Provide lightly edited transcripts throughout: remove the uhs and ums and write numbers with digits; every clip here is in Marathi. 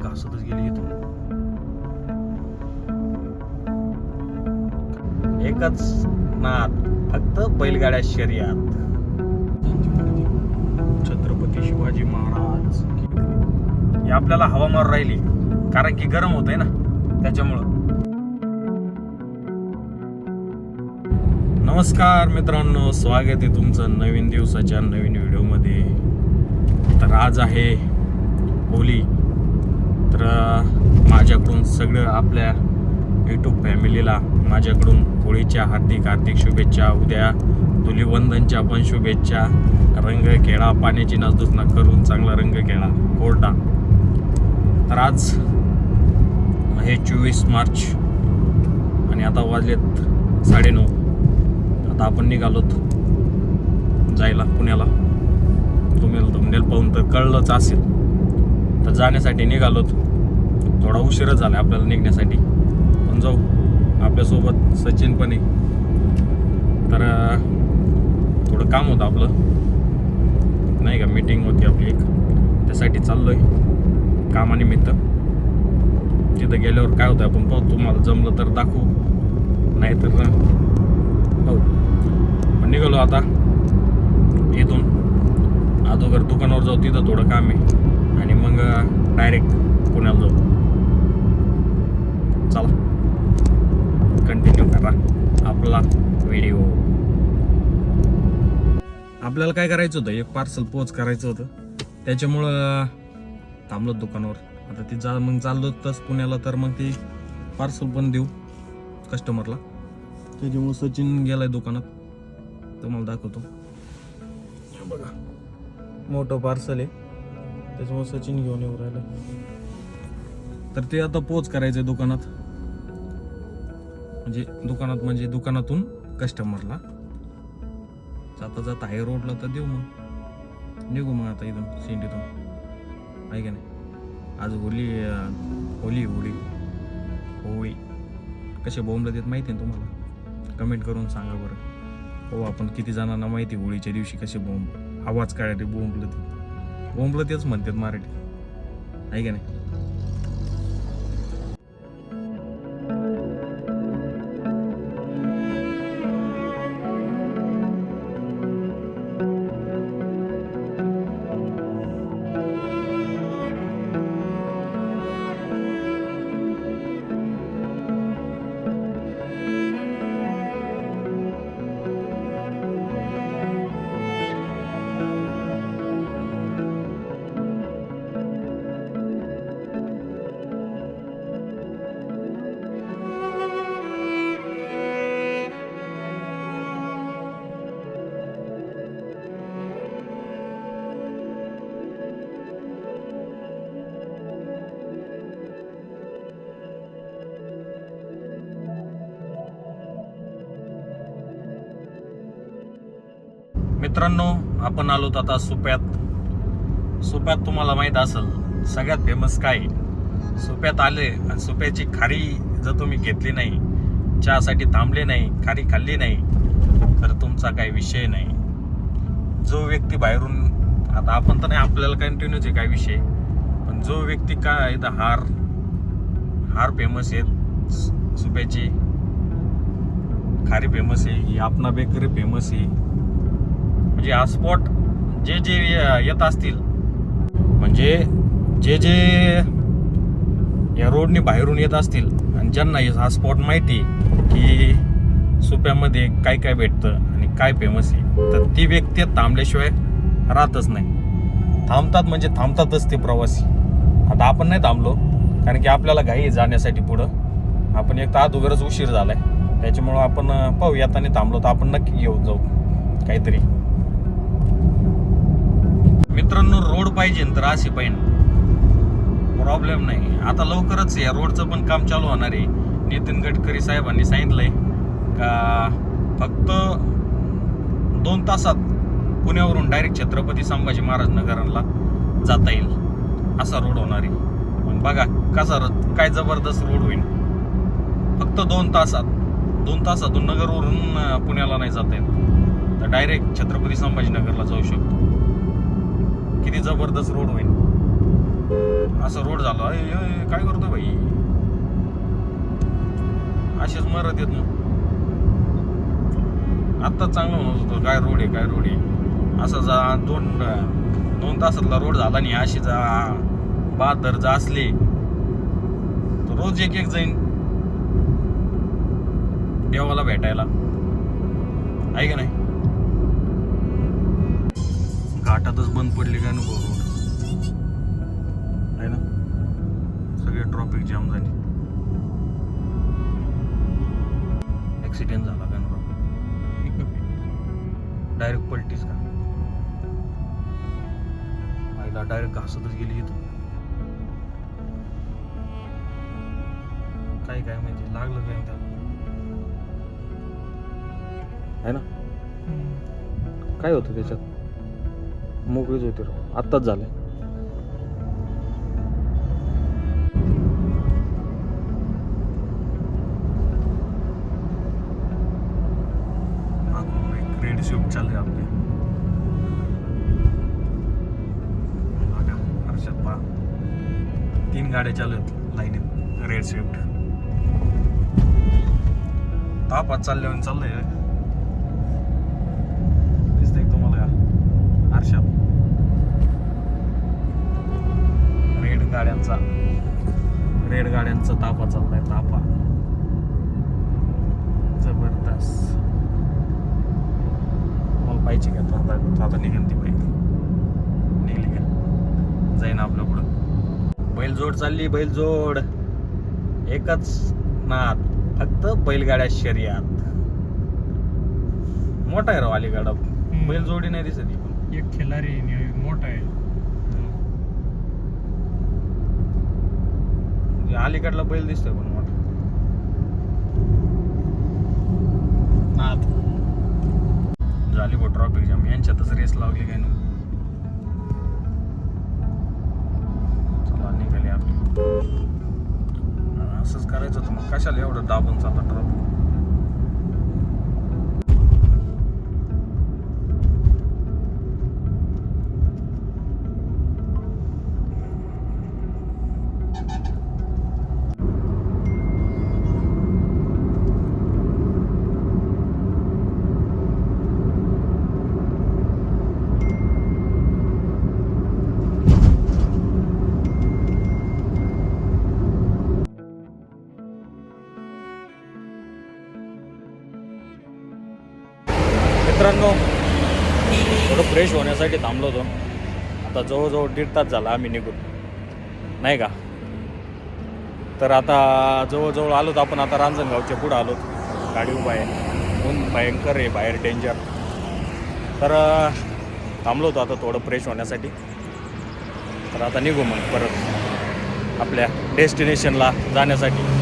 घासतच गेली इथून. एकच नाद, फक्त बैलगाड्या शर्यत. छत्रपती शिवाजी महाराज ही आपल्याला हवा मारून राहिली, कारण की गरम होत आहे ना त्याच्यामुळं. नमस्कार मित्रांनो, स्वागत आहे तुमचं नवीन दिवसाच्या नवीन व्हिडिओमध्ये. तर आज आहे होली. तर माझ्याकडून सगळं आपल्या यूट्यूब फॅमिलीला माझ्याकडून होळीच्या हार्दिक हार्दिक शुभेच्छा. उद्या धुलीवंदनच्या पण शुभेच्छा. रंग खेळा, पाण्याची नासधूस न करून चांगला रंग खेळा, कोरडा. तर आज हे 24 मार्च आणि आता वाजलेत 9:30. आता आपण निघालोत जायला पुण्याला. तुम्हाला thumbnail पाहून तर कळलंच असेल. तर जाण्यासाठी निघालोत. थोडा उशीरच झाला आपल्याला निघण्यासाठी, पण जाऊ. आपल्यासोबत सचिन पण आहे. तर थोडं काम होतं आपलं, नाही का, मीटिंग होती आपली एक, त्यासाठी चाललोय कामानिमित्त. तिथं गेल्यावर काय होतं आपण पाहू. तुम्हाला जमलं तर दाखवू, नाही तर पाहू. पण निघालो आता इथून. अगोदर दुकानावर जाऊ, तिथं थोडं काम आहे, आणि मग डायरेक्ट पुण्याला जाऊ. चला, कंटिन्यू करा आपला व्हिडिओ. आपल्याला काय करायचं होतं, एक पार्सल पोच करायचं होतं, त्याच्यामुळं थांबलो दुकानावर. आता ती मग चाललो तस पुण्याला. तर मग ती पार्सल पण देऊ कस्टमरला. त्याच्यामुळं सचिन गेलाय दुकानात, तुम्हाला दाखवतो. बघा, मोठं पार्सल आहे, त्याच्यामुळे सचिन घेऊन येऊ राहिलं. तर ते आता पोच करायचंय दुकानात, म्हणजे दुकानातून कस्टमरला. जाता जाता हाय रोडला तर देऊ, मग निघू मग आता इथून शेंडीतून, आहे का नाही. आज होळी कसे बोंबलं देत माहिती आहे तुम्हाला? कमेंट करून सांगा बरं. हो, आपण किती जणांना माहिती होळीच्या दिवशी कसे आवाज काढायचे बोंबलं तेच म्हणतात मराठी, आहे का नाही. मित्रांनो, आपण आलोत आता सुप्यात. तुम्हाला माहित असेल सगळ्यात फेमस काय. सुप्यात आले आणि सुप्याची खारी जर तुम्ही घेतली नाही, चहासाठी थांबले नाही, खारी खाल्ली नाही, तर तुमचा काही विषय नाही. जो व्यक्ती बाहेरून, आता आपण तर नाही, आपल्याला कंटिन्यूच आहे काय विषय, पण जो व्यक्ती काय इथं हार फेमस आहे, सुप्याची खारी फेमस आहे, ही आपणा बेकरी फेमस आहे. म्हणजे हा स्पॉट जे येत असतील, म्हणजे जे या रोडने बाहेरून येत असतील, आणि ज्यांना हा स्पॉट माहिती की सुप्यामध्ये काय काय भेटतं आणि काय फेमस आहे, तर ती व्यक्ती थांबल्याशिवाय राहतच नाही. थांबतात म्हणजे थांबतातच ते प्रवासी. आता आपण नाही थांबलो, कारण की आपल्याला घाई जाण्यासाठी पुढं. आपण एक तर अगोदरच उशीर झालाय, त्याच्यामुळं आपण पाहू. येताना थांबलो तर आपण नक्की घेऊन जाऊ काहीतरी. मित्रांनो, रोड पाहिजे तर अशी पाहिजे, प्रॉब्लेम नाही. आता लवकरच या रोडचं पण काम चालू होणार आहे. नितीन गडकरी साहेबांनी सांगितलंय का फक्त 2 तासात पुण्यावरून डायरेक्ट छत्रपती संभाजी महाराज नगरला जाता येईल, असा रोड होणार आहे. मग बघा काय जबरदस्त रोड होईल. फक्त 2 तासातून नगरवरून पुण्याला नाही जाता येत, तर डायरेक्ट छत्रपती संभाजीनगरला जाऊ शकतो. किती जबरदस्त रोड होईल. असं रोड झाला. काय करतो भाई, असेच मरत येत मग. आत्ताच चांगलं म्हणत होतं काय रोड आहे काय रोड आहे. असं जा 2 तासातला रोड झाला नाही. अशी जा 72 जा असले तर रोज एक जाईन देवाला भेटायला, आहे का नाही. घाटातच बंद पडली काय नको रोड, आहे ना. सगळे ट्रॉफिक जाम झाली. ऍक्सिडेंट झाला का नको, डायरेक्ट पलटीस का आईला, डायरेक्ट घासतच गेली इथं. काय माहिती लागलं काय त्याला, आहे ना. काय होतं त्याच्यात, मोकळीच होती राव. आत्ताच झालंय. रेड स्विफ्ट चालले आपले. हर्षद पा 3 गाड्या चालू आहेत लाईनीत रेड स्विफ्ट. तापात चालल्यावर चाललंय. दिसतंय तुम्हाला हर्षद. रेड गाड्यांचा ताफा चाललाय. ताफा जबरदस्त. मला पाहिजे का आता निघेल ती बाईक, निघली का जाईन आपल्या पुढं. बैलजोड चालली, बैलजोड. एकच नाद, फक्त बैलगाड्या शर्यत. मोठा आहे राव अलीगाडा, बैलजोडी नाही दिसत. पण एक खिलारी मोठा आहे. अलीकडला बैल दिसतोय पण मोठा. नाद झाली बो ट्रॉफिक जाम. यांच्यातच रेस लावली काय नको. चला निघाली आपली. असंच करायचं होतं मग, कशाला एवढं दाबून चालला ट्रॉफिक. मित्रांनो, थोडं फ्रेश होण्यासाठी थांबलो होतो. आता जवळजवळ 1.5 तास झाला आम्ही निघून, नाही का. तर आता जवळजवळ आलो तर आपण आता रांजणगावच्या पुढं आलो. गाडी उभा आहे, ऊन भयंकर आहे बाहेर, डेंजर. तर थांबलो होतो आता थोडं फ्रेश होण्यासाठी. तर आता निघू मग परत आपल्या डेस्टिनेशनला जाण्यासाठी.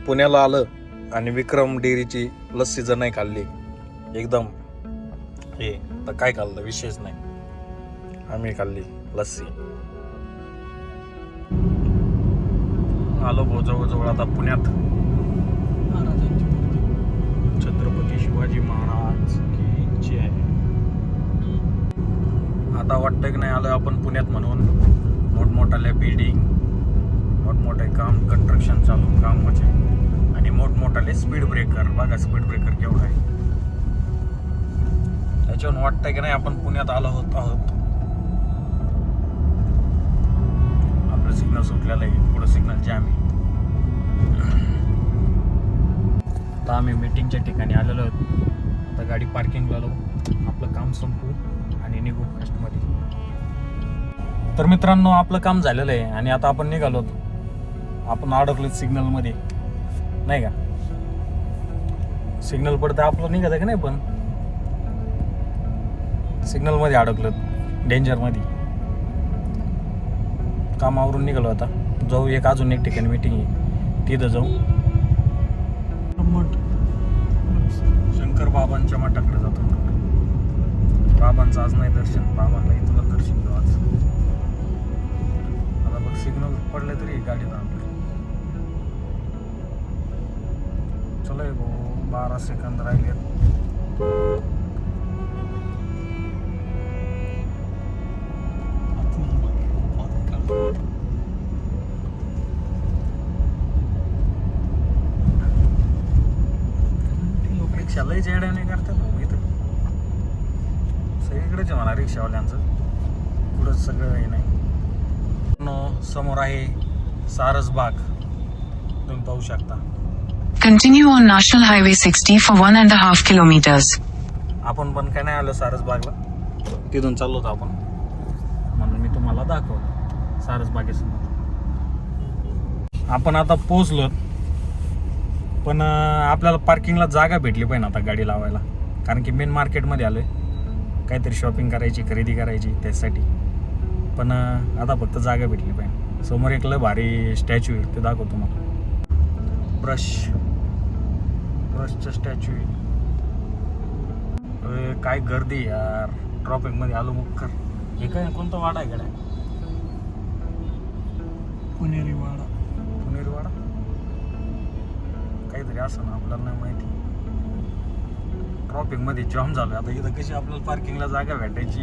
पुण्याला आलं आणि विक्रम डेअरीची लस्सी जर नाही खाल्ली एकदम हे तर काय खाल्लं विशेष नाही. आम्ही खाल्ली लस्सी. आलो भाऊ जवळजवळ आता पुण्यात. छत्रपती शिवाजी महाराज की जय. आता वाटतं की नाही आलं आपण पुण्यात म्हणून. मोठमोठाल्या बिल्डिंग, मोठमोठे काम, कन्स्ट्रक्शन चालू कामाचे, आणि मोठमोठाले स्पीड ब्रेकर. बघा स्पीड ब्रेकर केवढा आहे. त्याच्यावरून वाटतंय की नाही आपण पुण्यात आलो आहोत. आपलं सिग्नल सुटलेलं आहे, पुढं सिग्नल जॅम आहे. आता आम्ही मीटिंगच्या ठिकाणी आलेलो आहोत. आता गाडी पार्किंगला लावू, आपलं काम संपवू आणि निघू कस्टमध्ये. तर मित्रांनो, आपलं काम झालेलं आहे आणि आता आपण निघालो. आपण अडकलो सिग्नलमध्ये, नाही का. सिग्नल पडतं आपलं निघत आहे का नाही, पण सिग्नलमध्ये अडकलं, डेंजरमध्ये. कामावरून निघालो आता. जाऊ अजून एक ठिकाणी मीटिंग आहे, तिथं जाऊ. शंकर बाबांच्या मठाकडे जातो. बाबांचं आज नाही दर्शन, बाबांना इथूनच दर्शन घेऊ आज. आता बघ सिग्नल पडले तरी गाडी थांबली. चलो भाऊ 12 सेकंद राहिले. रिक्षा लई जेड्याने करतात भाऊ इथं सगळीकडेच आहे मला रिक्षावाल्यांचं, पुढंच सगळं हे नाही. समोर आहे सारसबाग, तुम्ही पाहू शकता. Continue on National Highway 60 for 1.5 kilometers. आपण पण काय नाही आलो सारसबागला, तिथून चाललो होतो आपण, म्हणून मी तुम्हाला दाखवलं सारसबागेसमोर. आपण आता पोहोचलो, पण आपल्याला पार्किंगला जागा भेटली पाहिजे आता गाडी लावायला, कारण की मेन मार्केटमध्ये आलोय, काहीतरी शॉपिंग करायची, खरेदी करायची त्यासाठी. पण आता फक्त जागा भेटली पाहिजे. समोर एक लय भारी स्टॅच्यू आहे, ते दाखवतो तुम्हाला. ब्रशचं स्टॅच्यू आहे. काय गर्दी यार, ट्रॉफिक मध्ये आलो मुक्कर. हे काय कोणता वाडा आहे गड्या? पुणेरी वाडा. पुणेरी वाडा काहीतरी असं ना, आपल्याला नाही माहिती. ट्रॉफिक मध्ये जाम झालोय आता इथं. कशी आपल्याला पार्किंगला जागा भेटायची?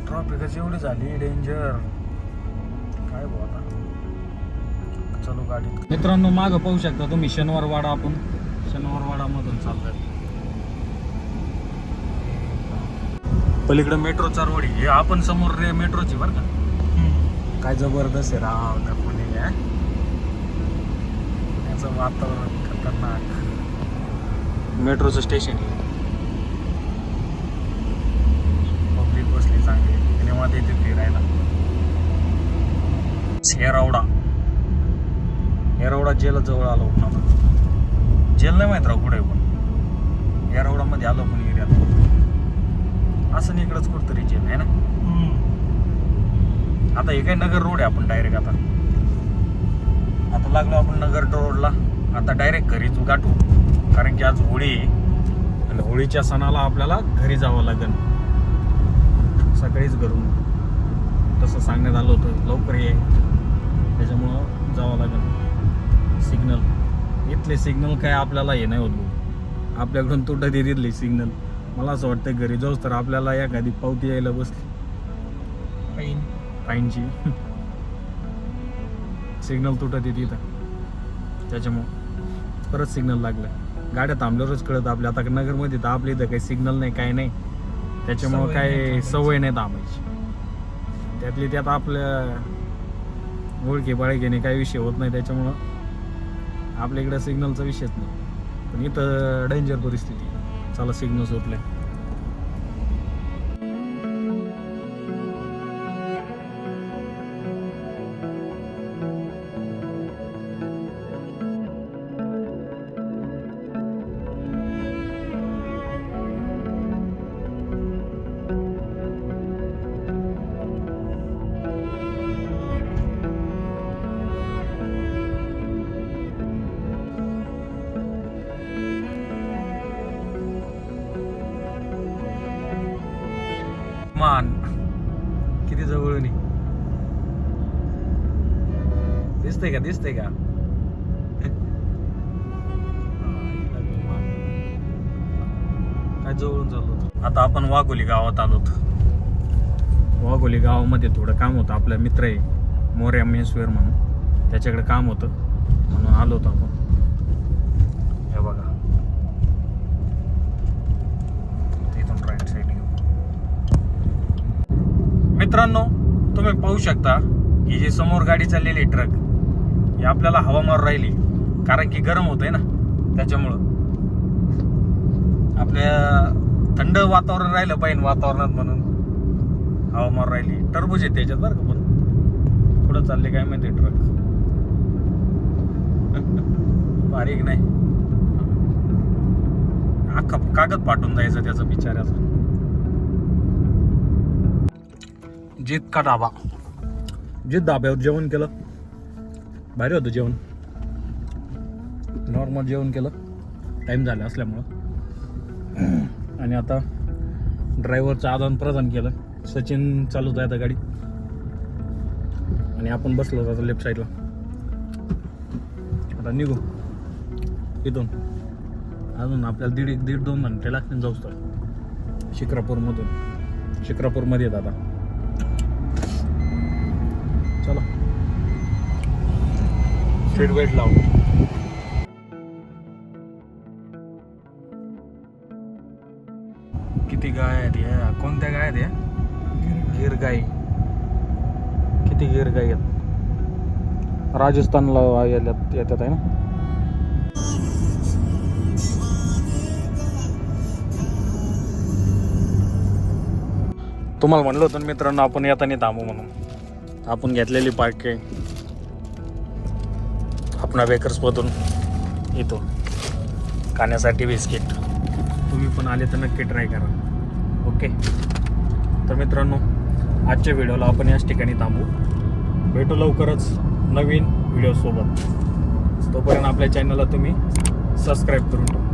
ट्रॉफिकच एवढी झाली, डेंजर काय भाऊ. आता चलो गाडीत. मित्रांनो मागं पाहू शकता तुम्ही शनिवार वाडा, आपण शनिवार वाडा मधून चाललोय. पलीकडे मेट्रोचा रोड आहे, आपण समोर रे मेट्रोची बरं का. काय जबरदस्त आहे राव त्या पुणे. पुण्याचं वातावरण खतरनाक. मेट्रोचं स्टेशन आहे, पब्लिक बसली चांगली, सिनेमात येते फिरायला. येरवडा जेल जवळ आलो आपण आता. जेल नाही माहित राव कुठे, पण येरवडामध्ये आलो आपण एरियात. असं नाही इकडंच कुठतरी जेल आहे ना. आता हे काय नगर रोड आहे, आपण डायरेक्ट आता लागलो आपण नगर रोडला. आता डायरेक्ट घरी गाठू, कारण की आज होळी आहे आणि होळीच्या सणाला आपल्याला घरी जावं लागेल. सकाळीच घरून तसं सांगण्यात आलं होतं, लवकर ये, त्याच्यामुळं जावं लागेल. सिग्नल इथले सिग्नल काय आपल्याला हे नाही होत, आपल्याकडून तुटत तिथले सिग्नल. मला असं वाटतं घरी जाऊच तर आपल्याला एखादी पावती यायला बसली फाईनची. सिग्नल तुटत येते तिथं, त्याच्यामुळं परत सिग्नल लागलं. गाड्या थांबल्यावरच कळत आपल्या. आता नगरमध्ये तर आपल्या इथं काही सिग्नल नाही, काय नाही, त्याच्यामुळं काय सवय नाही थांबायची. त्यातली त्यात आपल्या ओळखी पाळखीने काही विषय होत नाही, त्याच्यामुळं आपल्या इकडं सिग्नलचा विषयच नाही. पण इथं डेंजर परिस्थिती. चला सिग्नल सुटल्या. मान किती जवळून दिसतंय का? काय जवळून चाललो. आता आपण वाघोली गावात आलोत. वाघोली गावामध्ये थोडं काम होतं. आपला मित्र आहे मोर्या मेसवेर म्हणून, त्याच्याकडे काम होतं म्हणून आलो होतो आपण. हे बघा इथून राईट साईड घेऊ. मित्रांनो तुम्ही पाहू शकता ही जी समोर गाडी चाललेली ट्रक, ही आपल्याला हवा मारून राहिली, कारण की गरम होतंय ना, त्याच्यामुळं आपल्या थंड वातावरण राहिलं पाहिजे वातावरणात, म्हणून हवा मारून राहिली. टरबूज येते त्याच्यात बरं का, पण पुढं चालले काय माहिती ट्रक. बारीक नाही, अख्खा कागद पाठवून जायचं त्याचा बिचाऱ्याचा. जितका ढाबा, जित ढाब्यावर जेवण केलं, भारी होतं जेवण, नॉर्मल जेवण केलं, टाईम झाला असल्यामुळं. आणि आता ड्रायव्हरचं आदान प्रदान केलं. सचिन चालूच आहे आता गाडी आणि आपण बसलो आता लेफ्ट साईडला. आता निघू इथून. अजून आपल्याला दीड 2 घंटे लागतील जाऊच तर शिक्रापूरमधून. शिक्रापूरमध्ये येत आता. चला सीट बेल्ट लावू. किती गाय आहेत या? कोणत्या गाय आहेत या? गिर गाई. किती गिर गाई आहेत? राजस्थानला येतात आहे ना. तुम्हाला म्हणलं होतं मित्रांनो आपण येताना थांबू म्हणून. आपण घेतलेली पार्किंग आपणा बेकर्समधून येतो खाण्यासाठी बिस्किट. तुम्ही पण आले तर नक्की ट्राय करा. ओके तर मित्रांनो आजच्या व्हिडिओला आपण याच ठिकाणी थांबू. भेटू लवकरच नवीन व्हिडिओसोबत. तोपर्यंत आपल्या चॅनलला तुम्ही सबस्क्राईब करून टाका.